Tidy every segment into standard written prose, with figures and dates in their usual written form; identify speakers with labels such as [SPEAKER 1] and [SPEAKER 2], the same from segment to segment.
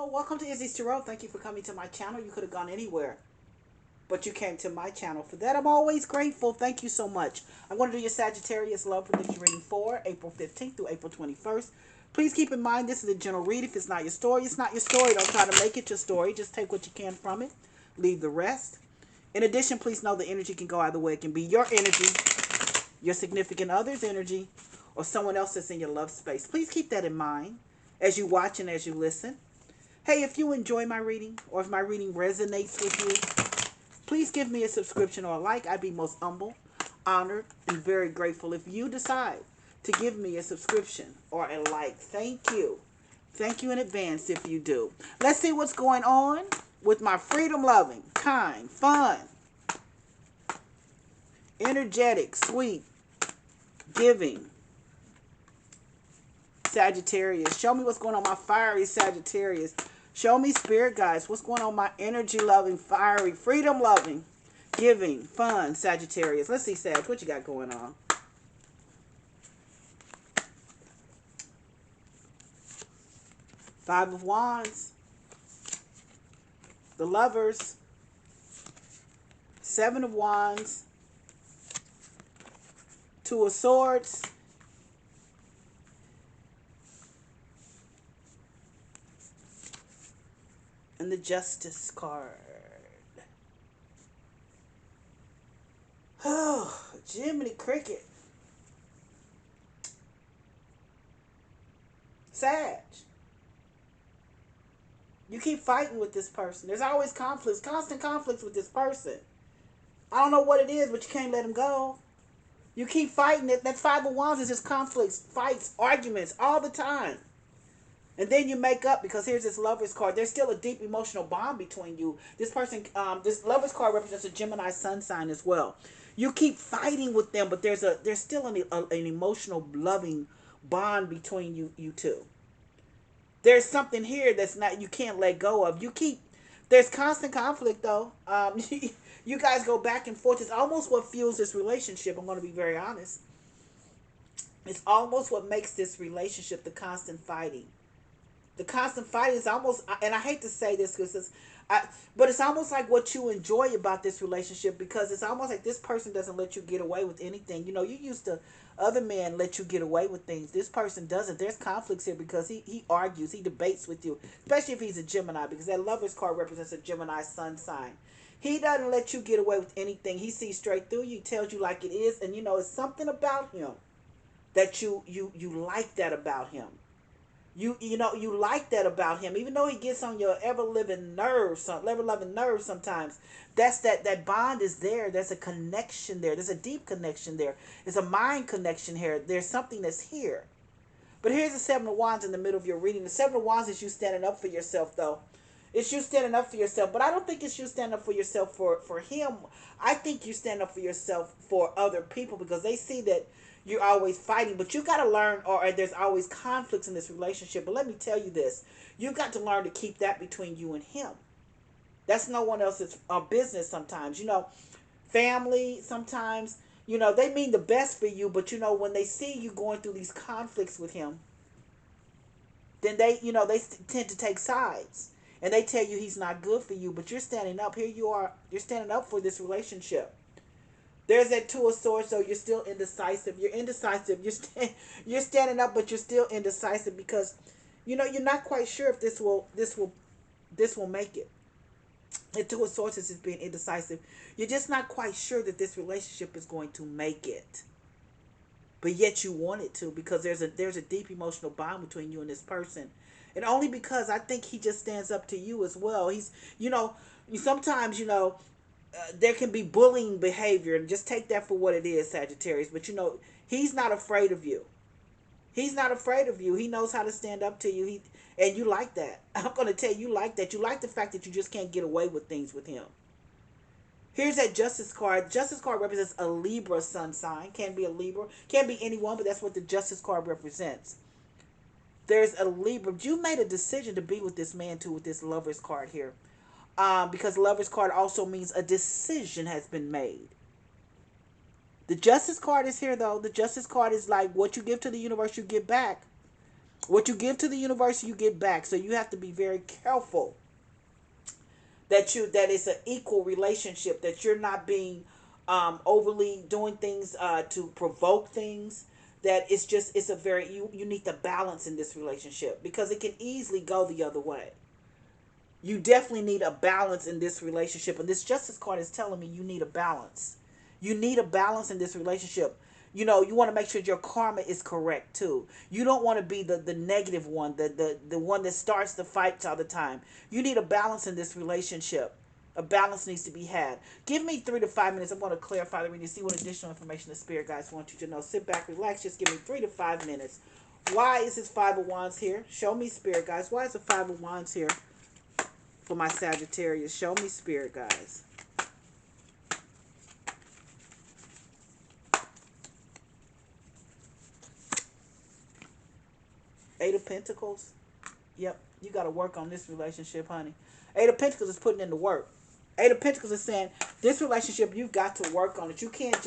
[SPEAKER 1] Hello, welcome to Izzy's Tarot. Thank you for coming to my channel. You could have gone anywhere, but you came to my channel. For that, I'm always grateful. Thank you so much. I'm going to do your Sagittarius love prediction reading for April 15th through April 21st. Please keep in mind this is a general read. If it's not your story, it's not your story. Don't try to make it your story. Just take what you can from it. Leave the rest. In addition, please know the energy can go either way. It can be your energy, your significant other's energy, or someone else that's in your love space. Please keep that in mind as you watch and as you listen. Hey, if you enjoy my reading or if my reading resonates with you, please give me a subscription or a like. I'd be most humble, honored, and very grateful if you decide to give me a subscription or a like. Thank you. Thank you in advance if you do. Let's see what's going on with my freedom-loving, kind, fun, energetic, sweet, giving Sagittarius. Show me what's going on, my fiery Sagittarius. Show me, spirit guys, what's going on, my energy-loving, fiery, freedom-loving, giving, fun Sagittarius. Let's see, Sag, what you got going on? Five of Wands, the Lovers, Seven of Wands, Two of Swords, and the Justice card. Oh, Jiminy Cricket. Sag. You keep fighting with this person. There's always conflicts, constant conflicts with this person. I don't know what it is, but you can't let him go. You keep fighting it. That Five of Wands is just conflicts, fights, arguments all the time. And then you make up because here's this Lover's card. There's still a deep emotional bond between you. This person, this Lover's card represents a Gemini sun sign as well. You keep fighting with them, but there's still an emotional, loving bond between you two. There's something here that's not, you can't let go of. There's constant conflict though. You guys go back and forth. It's almost what fuels this relationship. I'm going to be very honest. It's almost what makes this relationship, the constant fighting. The constant fighting is almost, and I hate to say this because but it's almost like what you enjoy about this relationship, because it's almost like this person doesn't let you get away with anything. You know, you used to, other men let you get away with things. This person doesn't. There's conflicts here because he argues, he debates with you, especially if he's a Gemini, because that Lover's card represents a Gemini sun sign. He doesn't let you get away with anything. He sees straight through you, tells you like it is, and you know, it's something about him that you like that about him. You know, you like that about him, even though he gets on your ever loving nerves sometimes. That bond is there. There's a connection there. There's a deep connection there. There's a mind connection here. There's something that's here. But here's the Seven of Wands in the middle of your reading. The Seven of Wands is you standing up for yourself, though. It's you standing up for yourself. But I don't think it's you standing up for yourself for him. I think you stand up for yourself for other people, because they see that you're always fighting. But you got to learn, or there's always conflicts in this relationship. But let me tell you this. You got to learn to keep that between you and him. That's no one else's business sometimes. You know, family sometimes, you know, they mean the best for you. But, you know, when they see you going through these conflicts with him, then they, you know, they tend to take sides. And they tell you he's not good for you. But you're standing up. Here you are. You're standing up for this relationship. There's that Two of Swords, so you're still indecisive. You're indecisive. You're standing up, but you're still indecisive because, you know, you're not quite sure if this will make it. The Two of Swords is being indecisive. You're just not quite sure that this relationship is going to make it, but yet you want it to, because there's a deep emotional bond between you and this person, and only because I think he just stands up to you as well. He's, you know, sometimes, you know, there can be bullying behavior, and just take that for what it is, Sagittarius. But you know, he's not afraid of you. He's not afraid of you. He knows how to stand up to you. And you like that. I'm going to tell you, you like that. You like the fact that you just can't get away with things with him. Here's that Justice card. Justice card represents a Libra sun sign. Can be a Libra. Can be anyone, but that's what the Justice card represents. There's a Libra. You made a decision to be with this man too, with this Lover's card here. Because Lover's card also means a decision has been made. The Justice card is here, though. The Justice card is like what you give to the universe, you give back. What you give to the universe, you get back. So you have to be very careful that it's an equal relationship, that you're not being overly doing things to provoke things. That it's a very, you need the balance in this relationship, because it can easily go the other way. You definitely need a balance in this relationship, and this justice card is telling me you need a balance. You need a balance in this relationship. You want to make sure your karma is correct too. You don't want to be the negative one, the one that starts the fights all the time. You need a balance in this relationship. A balance needs to be had. Give me 3 to 5 minutes. I'm going to clarify the reading, see what additional information the spirit guides want you to know. Sit back, relax. Just give me 3 to 5 minutes. Why is this Five of Wands here? Show me, spirit guides. Why is the Five of Wands here for my Sagittarius? Show me, spirit guides. Eight of Pentacles. Yep, you got to work on this relationship, honey. Eight of Pentacles is putting in the work. Eight of Pentacles is saying this relationship, you've got to work on it. You can't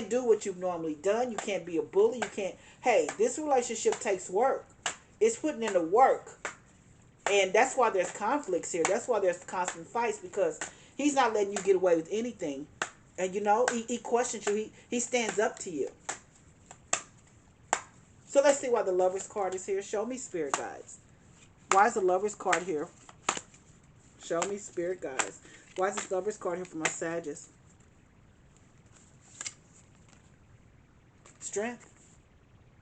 [SPEAKER 1] do what you've normally done. You can't be a bully. You can't, hey, this relationship takes work. It's putting in the work. And that's why there's conflicts here. That's why there's constant fights, because he's not letting you get away with anything. And he questions you. He stands up to you. So let's see why the Lover's card is here. Show me, spirit guides. Why is the Lover's card here? Show me, spirit guides. Why is this Lover's card here for my Sagittarius? Strength.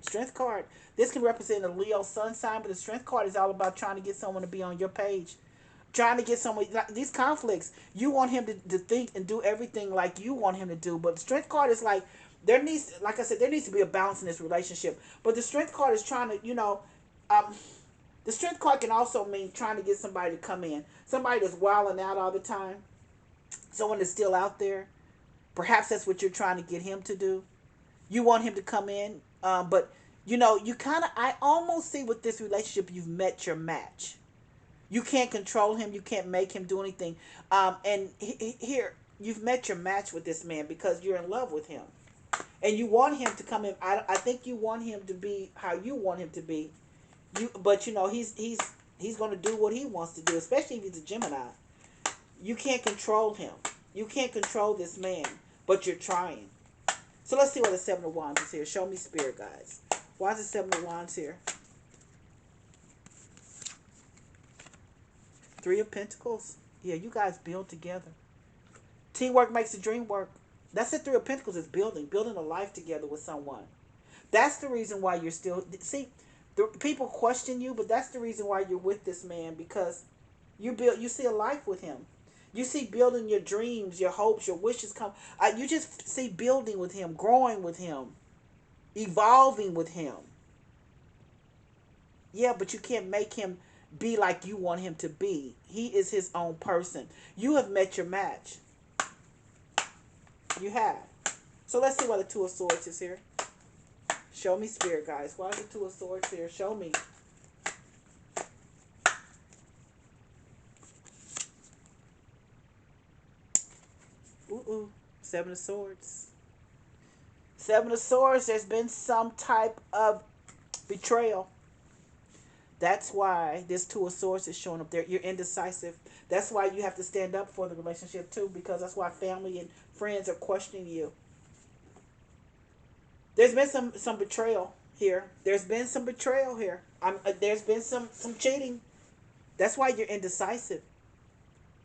[SPEAKER 1] Strength card. This can represent a Leo sun sign, but the Strength card is all about trying to get someone to be on your page. Trying to get someone, these conflicts, you want him to think and do everything like you want him to do. But the Strength card is like, like I said, there needs to be a balance in this relationship. But the Strength card is trying to, the Strength card can also mean trying to get somebody to come in. Somebody that's wilding out all the time. Someone that's still out there. Perhaps that's what you're trying to get him to do. You want him to come in. But, I almost see with this relationship, you've met your match. You can't control him. You can't make him do anything. And here, you've met your match with this man because you're in love with him. And you want him to come in. I think you want him to be how you want him to be. But he's going to do what he wants to do, especially if he's a Gemini. You can't control him. You can't control this man, but you're trying. So let's see why the Seven of Wands is here. Show me, spirit guides. Why is the Seven of Wands here? Three of Pentacles. Yeah, you guys build together. Teamwork makes the dream work. That's the Three of Pentacles, is building a life together with someone. That's the reason why you're still, see, people question you, but that's the reason why you're with this man, because you see a life with him. You see building your dreams, your hopes, your wishes come. You just see building with him, growing with him, evolving with him. Yeah, but you can't make him be like you want him to be. He is his own person. You have met your match. You have. So let's see why the Two of Swords is here. Show me, spirit guys. Why is the Two of Swords here? Show me. Ooh. Seven of Swords. Seven of Swords. There's been some type of betrayal. That's why this Two of Swords is showing up there. You're indecisive. That's why you have to stand up for the relationship too, because that's why family and friends are questioning you. There's been some betrayal here. There's been some betrayal here. There's been some cheating. That's why you're indecisive.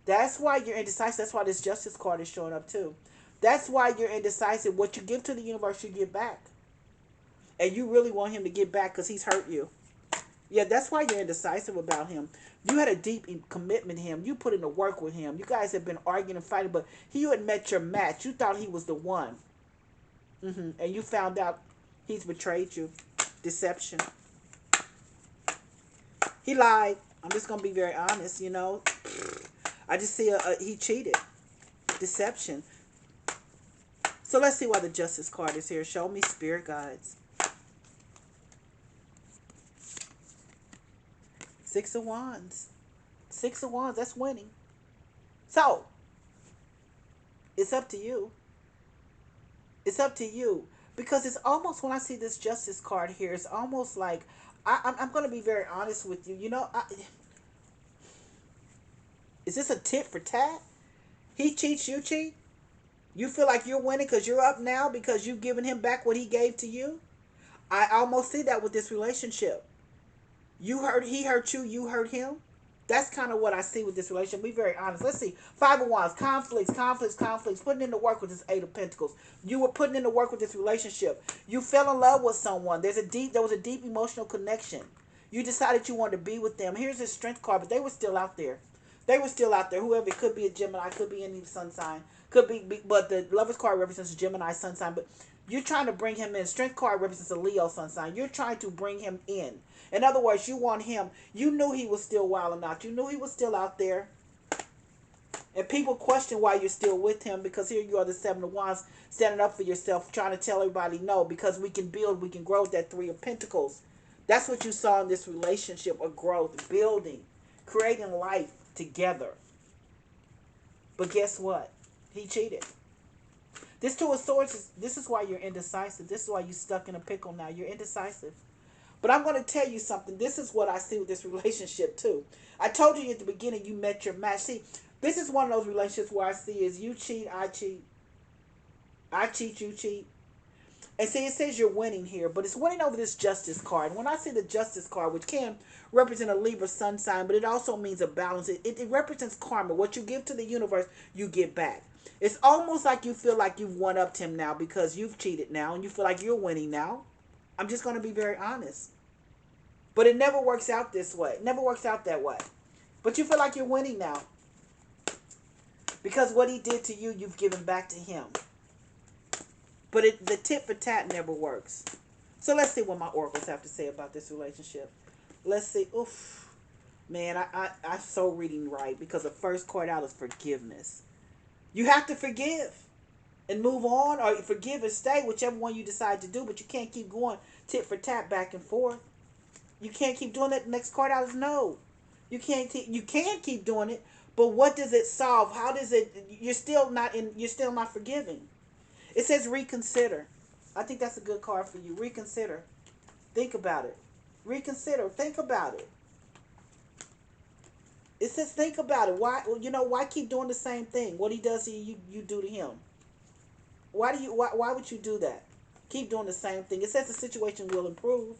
[SPEAKER 1] That's why you're indecisive. That's why this Justice card is showing up too. That's why you're indecisive. What you give to the universe, you give back. And you really want him to get back because he's hurt you. Yeah, that's why you're indecisive about him. You had a deep commitment to him. You put in the work with him. You guys have been arguing and fighting, but he had met your match. You thought he was the one. And you found out he's betrayed you. Deception. He lied. I'm just going to be very honest, I just see he cheated. Deception. So let's see why the Justice card is here. Show me, spirit guides. Six of Wands. Six of Wands, that's winning. So, it's up to you. It's up to you. Because it's almost, when I see this Justice card here, it's almost like I'm going to be very honest with you. You know, is this a tit for tat? He cheats, you cheat. You feel like you're winning because you're up now because you've given him back what he gave to you. I almost see that with this relationship. He hurt you, you hurt him. That's kind of what I see with this relationship. Be very honest. Let's see. Five of Wands, conflicts. Putting in the work with this Eight of Pentacles. You were putting in the work with this relationship. You fell in love with someone. There was a deep emotional connection. You decided you wanted to be with them. Here's his Strength card, but they were still out there. They were still out there. Whoever, it could be a Gemini, could be any sun sign, could be, but the Lovers card represents a Gemini sun sign. But you're trying to bring him in. Strength card represents a Leo sun sign. You're trying to bring him in. In other words, you want him. You knew he was still wilding out. You knew he was still out there. And people question why you're still with him, because here you are, the Seven of Wands, standing up for yourself, trying to tell everybody no, because we can build, we can grow with that Three of Pentacles. That's what you saw in this relationship, a growth, building, creating life together. But guess what? He cheated. This Two of Swords, this is why you're indecisive. This is why you're stuck in a pickle now. You're indecisive. But I'm going to tell you something. This is what I see with this relationship too. I told you at the beginning you met your match. See, this is one of those relationships where I see is you cheat, I cheat. I cheat, you cheat. And see, it says you're winning here, but it's winning over this Justice card. And when I see the Justice card, which can represent a Libra sun sign, but it also means a balance. It represents karma. What you give to the universe, you get back. It's almost like you feel like you've one-upped him now because you've cheated now, and you feel like you're winning now. I'm just going to be very honest. But it never works out this way. It never works out that way. But you feel like you're winning now. Because what he did to you, you've given back to him. But the tit for tat never works. So let's see what my oracles have to say about this relationship. Let's see. Oof. Man, I'm so reading right, because the first card out is forgiveness. You have to forgive and move on, or forgive and stay, whichever one you decide to do. But you can't keep going tit for tat back and forth. You can't keep doing that. The next card out is no. You can't. You can keep doing it, but what does it solve? How does it? You're still not in. You're still not forgiving. It says reconsider. I think that's a good card for you. Reconsider. Think about it. Reconsider. Think about it. It says think about it. Why? Why keep doing the same thing? What he does to you, you do to him. Why would you do that? Keep doing the same thing. It says the situation will improve.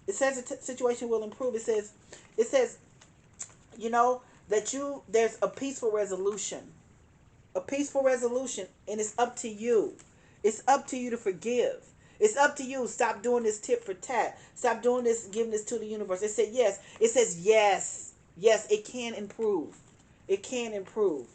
[SPEAKER 1] It says the situation will improve. It says, that there's a peaceful resolution. A peaceful resolution, and it's up to you. It's up to you to forgive. It's up to you. Stop doing this tit for tat. Stop doing this, giving this to the universe. It said yes. It says yes. Yes, it can improve. It can improve.